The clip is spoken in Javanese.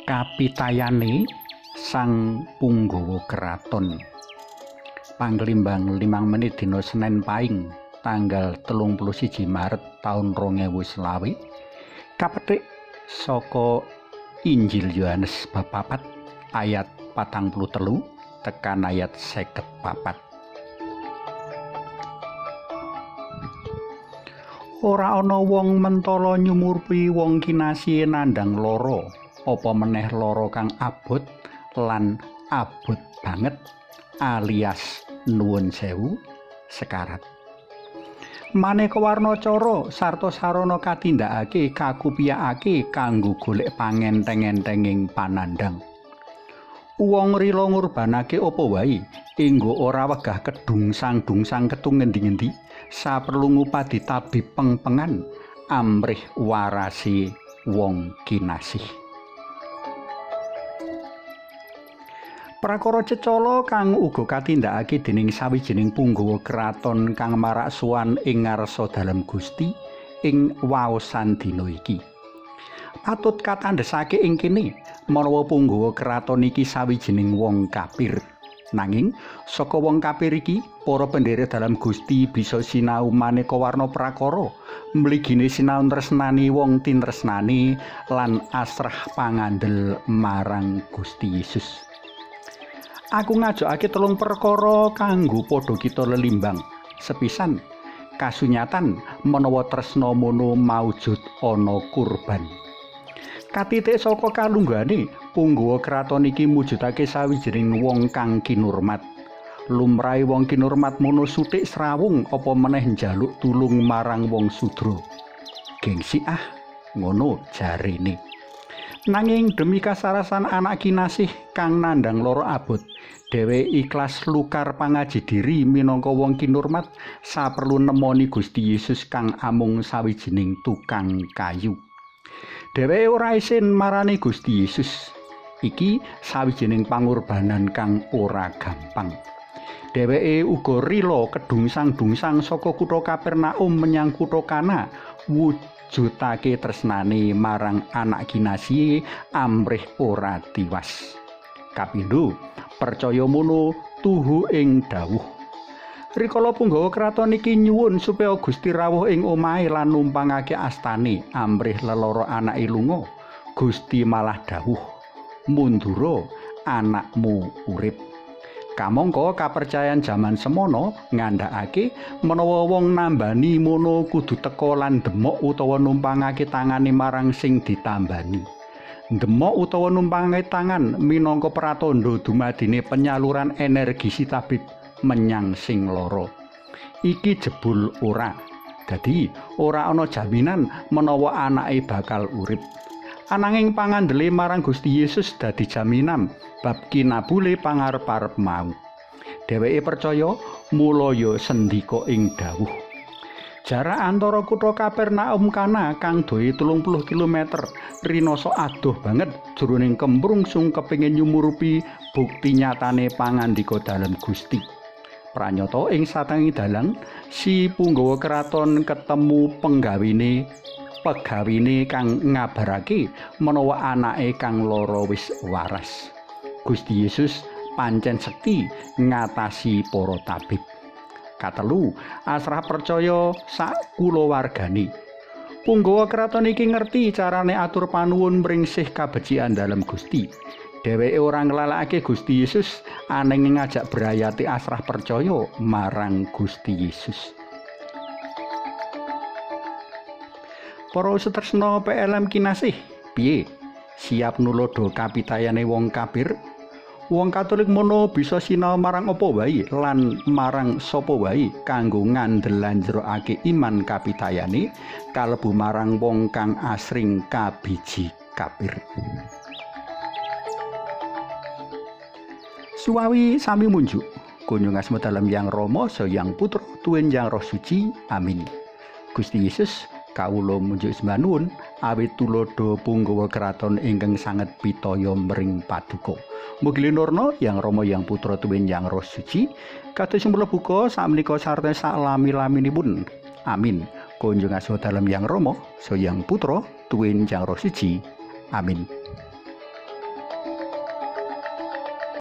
Kapitayane Sang Punggawa Kraton. Panglimbang 5 menit dina Senin Pahing tanggal 31 Maret taun 2020 kapethik saka Injil Yohanes bab 4 ayat 43 tekan ayat 54. Ora ana wong mentala nyumurupi wong kinasihe nandhang lara apa meneh lara kang abot lan abot banget alias nuwun sewu sekarat. Maneka warna cara sarta sarana katindakake kakupiyakake kanggo golek pangenteng-entenging panandhang. Wong rila ngurbanake apa wae enggo ora wegah kedungsang-dungsang ketung ngendi-endi saperlu ngupadi tabib pengpengan amrih warasi wong kinasih. Prakara cecala kang uga katindakake dening sawijining punggawa kraton kang maraksuhan ing ngarsa dalem Gusti ing waosan dina iki. Patut katandhesake ing kene menawa punggawa kraton iki sawijining wong kafir. Nanging saka wong kafir iki para pendherek dalam Gusti bisa sinau maneka warna prakara, mligine sinau tresnani wong tinresnani lan asrah pangandel marang Gusti Yesus. Aku ngajokake 3 perkara kanggo padha kita lelimbang. Sepisan kasunyatan menawa tresna mono maujud ana kurban. Katitik saka kalunggane punggawa kraton iki mujudake sawijining wong kang kinurmat. Lumrahe wong kinurmat mono sutik srawung apa meneh njaluk tulung marang wong sudra. Gengsi ngono jarene. Nanging demi kasarasan anak kinasih kang nandhang lara abot, dheweke ikhlas lukar pangaji diri minangka wong kinurmat saperlu nemoni Gusti Yesus kang amung sawijining tukang kayu. Dheweke ora isin marani Gusti Yesus. Iki sawijining pangorbanan kang ora gampang. Dheweke uga rila kedungsang-dungsang saka kutha Kapernaum menyang kutha Kana wujudake tresnane marang anak kinasihe amrih ora tiwas. Kapindho, percaya mono tuhu ing dawuh. Rikala punggawa kraton iki nyuwun supaya Gusti rawuh ing omahe lan numpangake astane amrih lelara anake lunga. Gusti malah dawuh, "Mundura, anakmu urip." Kamangka kapercayan jaman semono ngandhakake menawa wong nambani mono kudu teka lan demok utawa numpangake tangane marang sing ditambani. Demok utawa numpangake tangan minangka pratandha dumadine penyaluran energi sitabib menyang sing lara. Iki jebul ora. Dadi ora ana jaminan menawa anake bakal urip. Ananging pangandele marang Gusti Yesus dadi jaminan bab kinabule pangarep-arep mau. Dheweke percaya mula ya sendika ing dawuh. Jarak antara kutha Kapernaum Kana kang doe 30 km rinasa adoh banget jroning kemrungsung kepengin nyumurupi bukti nyatane pangandika dalem Gusti. Pranyata ing satengahing dalan si punggawa kraton ketemu pegawine kang ngabarake menawa anake kang lara wis waras. Gusti Yesus pancen sekti ngatasi para tabib. Katelu, asrah percaya sak kulawargane. Punggawa kraton iki ngerti carane atur panuwun mringsih kabecikan dalam Gusti. Dheweke ora nglalakake Gusti Yesus ananging ngajak brayati asrah percaya marang Gusti Yesus. Para setresna PLM kinasih, piye? Siap nulodo kapitayane wong kafir? Wong Katolik mono bisa sinau marang apa wae lan marang sapa wae kanggo ngandel jerokake iman kapitayane kalebu marang wong kang asring kabiji kafir. Suwawi sami munjuk kunjung asma dalam Yang Rama Sang Putra tuwin Yang Roh Suci. Amin. Gusti Yesus kawula munjuk sembanuwun awit tulodo punggawa kraton ingkang sanget pitaya mring paduka. Mugi linurna Yang Rama Yang Putra tuwin Yang Roh Suci kados mlebuka sakmenika sarta sak lami-laminipun. Amin. Kunjung asma dalam Yang Rama Sang Putra pituwin Jang Roh siji. Amin.